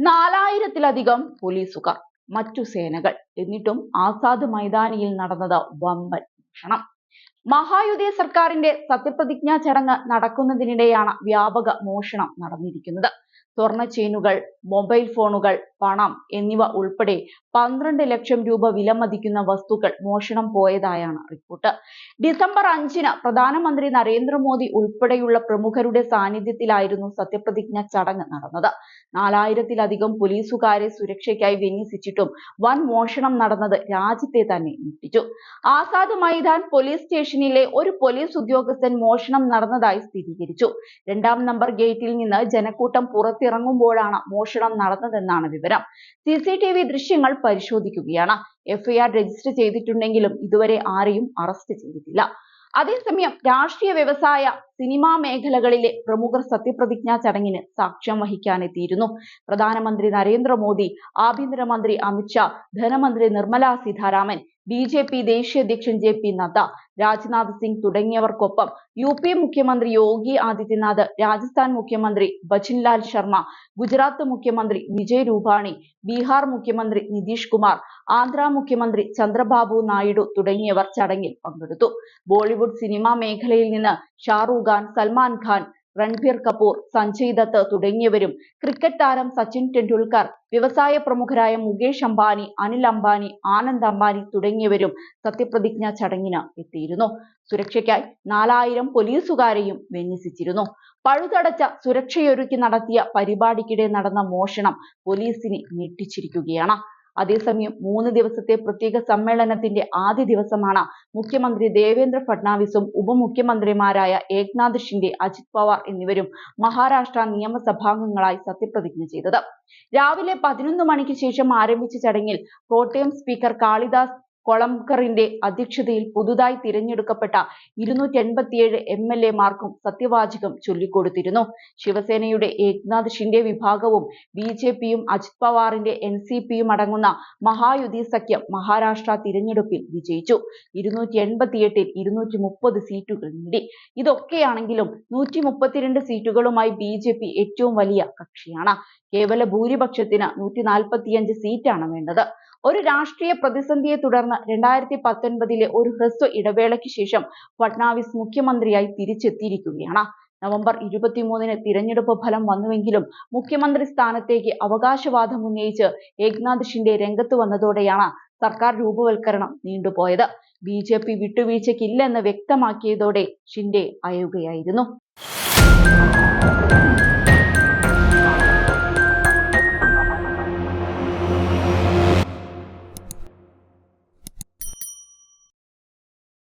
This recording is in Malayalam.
4000-ത്തിലധികം പോലീസുകാർ, മറ്റു സേനകൾ, എന്നിട്ടും ആസാദ് മൈതാനിയിൽ നടന്നത് വമ്പൻ മോഷണം. മഹായുതി സർക്കാരിന്റെ സത്യപ്രതിജ്ഞാ ചടങ്ങ് നടക്കുന്നതിനിടെയാണ് വ്യാപക മോഷണം നടന്നിരിക്കുന്നത്. സ്വർണ്ണ ചെയിനുകൾ, മൊബൈൽ ഫോണുകൾ, പണം എന്നിവ ഉൾപ്പെടെ 12 ലക്ഷം രൂപ വിലമതിക്കുന്ന വസ്തുക്കൾ മോഷണം പോയതായാണ് റിപ്പോർട്ട്. ഡിസംബർ 5-ന് പ്രധാനമന്ത്രി നരേന്ദ്രമോദി ഉൾപ്പെടെയുള്ള പ്രമുഖരുടെ സാന്നിധ്യത്തിലായിരുന്നു സത്യപ്രതിജ്ഞ ചടങ്ങ് നടന്നത്. 4000-ത്തിലധികം പോലീസുകാരെ സുരക്ഷയ്ക്കായി വിന്യസിച്ചിട്ടും വൻ മോഷണം നടന്നത് രാജ്യത്തെ തന്നെ ഞെട്ടിച്ചു. ആസാദ് മൈതാൻ പോലീസ് സ്റ്റേഷനിലെ ഒരു പോലീസ് ഉദ്യോഗസ്ഥൻ മോഷണം നടന്നതായി സ്ഥിരീകരിച്ചു. 2-ാം നമ്പർ ഗേറ്റിൽ നിന്ന് ജനക്കൂട്ടം പുറത്തിറങ്ങുമ്പോഴാണ് മോഷണം നടന്നതെന്നാണ് വിവരം. CCTV ദൃശ്യങ്ങൾ പരിശോധിക്കുകയാണ്. FIR രജിസ്റ്റർ ചെയ്തിട്ടുണ്ടെങ്കിലും ഇതുവരെ ആരെയും അറസ്റ്റ് ചെയ്തിട്ടില്ല. അതേസമയം രാഷ്ട്രീയ, വ്യവസായ, സിനിമാ മേഖലകളിലെ പ്രമുഖർ സത്യപ്രതിജ്ഞാ ചടങ്ങിന് സാക്ഷ്യം വഹിക്കാനെത്തിയിരുന്നു. പ്രധാനമന്ത്രി നരേന്ദ്രമോദി, ആഭ്യന്തരമന്ത്രി അമിത്ഷാ, ധനമന്ത്രി നിർമ്മല സീതാരാമൻ, BJP ദേശീയ അധ്യക്ഷൻ JP നദ്ദ, രാജ്നാഥ് സിംഗ് തുടങ്ങിയവർക്കൊപ്പം UP മുഖ്യമന്ത്രി യോഗി ആദിത്യനാഥ്, രാജസ്ഥാൻ മുഖ്യമന്ത്രി ഭജൻലാൽ ശർമ്മ, ഗുജറാത്ത് മുഖ്യമന്ത്രി വിജയ് രൂപാണി, ബീഹാർ മുഖ്യമന്ത്രി നിതീഷ് കുമാർ, ആന്ധ്ര മുഖ്യമന്ത്രി ചന്ദ്രബാബു നായിഡു തുടങ്ങിയവർ ചടങ്ങിൽ പങ്കെടുത്തു. ബോളിവുഡ് സിനിമാ മേഖലയിൽ നിന്ന് ഷാറൂഖ് ഖാൻ, സൽമാൻ ഖാൻ, രൺബീർ കപൂർ, സഞ്ജയ് ദത്ത് തുടങ്ങിയവരും, ക്രിക്കറ്റ് താരം സച്ചിൻ ടെണ്ടുൽക്കർ, വ്യവസായ പ്രമുഖരായ മുകേഷ് അംബാനി, അനിൽ അംബാനി, ആനന്ദ് അംബാനി തുടങ്ങിയവരും സത്യപ്രതിജ്ഞാ ചടങ്ങിന് എത്തിയിരുന്നു. സുരക്ഷയ്ക്കായി 4000 പോലീസുകാരെയും വിന്യസിച്ചിരുന്നു. പഴുതടച്ച സുരക്ഷയൊരുക്കി നടത്തിയ പരിപാടിക്കിടെ നടന്ന മോഷണം പോലീസിനെ ഞെട്ടിച്ചിരിക്കുകയാണ്. അതേസമയം 3 ദിവസത്തെ പ്രത്യേക സമ്മേളനത്തിന്റെ ആദ്യ ദിവസമാണ് മുഖ്യമന്ത്രി ദേവേന്ദ്ര ഫഡ്നാവിസും ഉപമുഖ്യമന്ത്രിമാരായ ഏക്നാഥ് ഷിൻഡെ, അജിത് പവാർ എന്നിവരും മഹാരാഷ്ട്ര നിയമസഭാംഗങ്ങളായി സത്യപ്രതിജ്ഞ ചെയ്തത്. രാവിലെ 11 മണിക്ക് ശേഷം ആരംഭിച്ച ചടങ്ങിൽ കോട്ടയം സ്പീക്കർ കാളിദാസ് കൊളംബ്കറിന്റെ അധ്യക്ഷതയിൽ പുതുതായി തിരഞ്ഞെടുക്കപ്പെട്ട 287 MLA-മാർക്കും സത്യവാചകം ചൊല്ലിക്കൊടുത്തിരുന്നു. ശിവസേനയുടെ ഏക്നാഥ് ഷിൻഡെ വിഭാഗവും BJP-യും അജിത് പവാറിന്റെ NCPയും അടങ്ങുന്ന മഹായുതി സഖ്യം മഹാരാഷ്ട്ര തിരഞ്ഞെടുപ്പിൽ വിജയിച്ചു. 288-ൽ 230 സീറ്റുകൾ നേടി. ഇതൊക്കെയാണെങ്കിലും 132 സീറ്റുകളുമായി BJP ഏറ്റവും വലിയ കക്ഷിയാണ്. കേവല ഭൂരിപക്ഷത്തിന് 145 സീറ്റാണ് വേണ്ടത്. ഒരു രാഷ്ട്രീയ പ്രതിസന്ധിയെ തുടർന്ന് 2019-ലെ ഒരു ഹ്രസ്വ ഇടവേളയ്ക്ക് ശേഷം ഫഡ്നാവിസ് മുഖ്യമന്ത്രിയായി തിരിച്ചെത്തിയിരിക്കുകയാണ്. നവംബർ 23-ന് തിരഞ്ഞെടുപ്പ് ഫലം വന്നുവെങ്കിലും മുഖ്യമന്ത്രി സ്ഥാനത്തേക്ക് അവകാശവാദം ഉന്നയിച്ച് ഏക്നാഥ് ഷിൻഡെ രംഗത്ത് വന്നതോടെയാണ് സർക്കാർ രൂപവൽക്കരണം നീണ്ടുപോയത്. BJP വിട്ടുവീഴ്ചയ്ക്കില്ലെന്ന് വ്യക്തമാക്കിയതോടെ ഷിൻഡെ അയയുകയായിരുന്നു.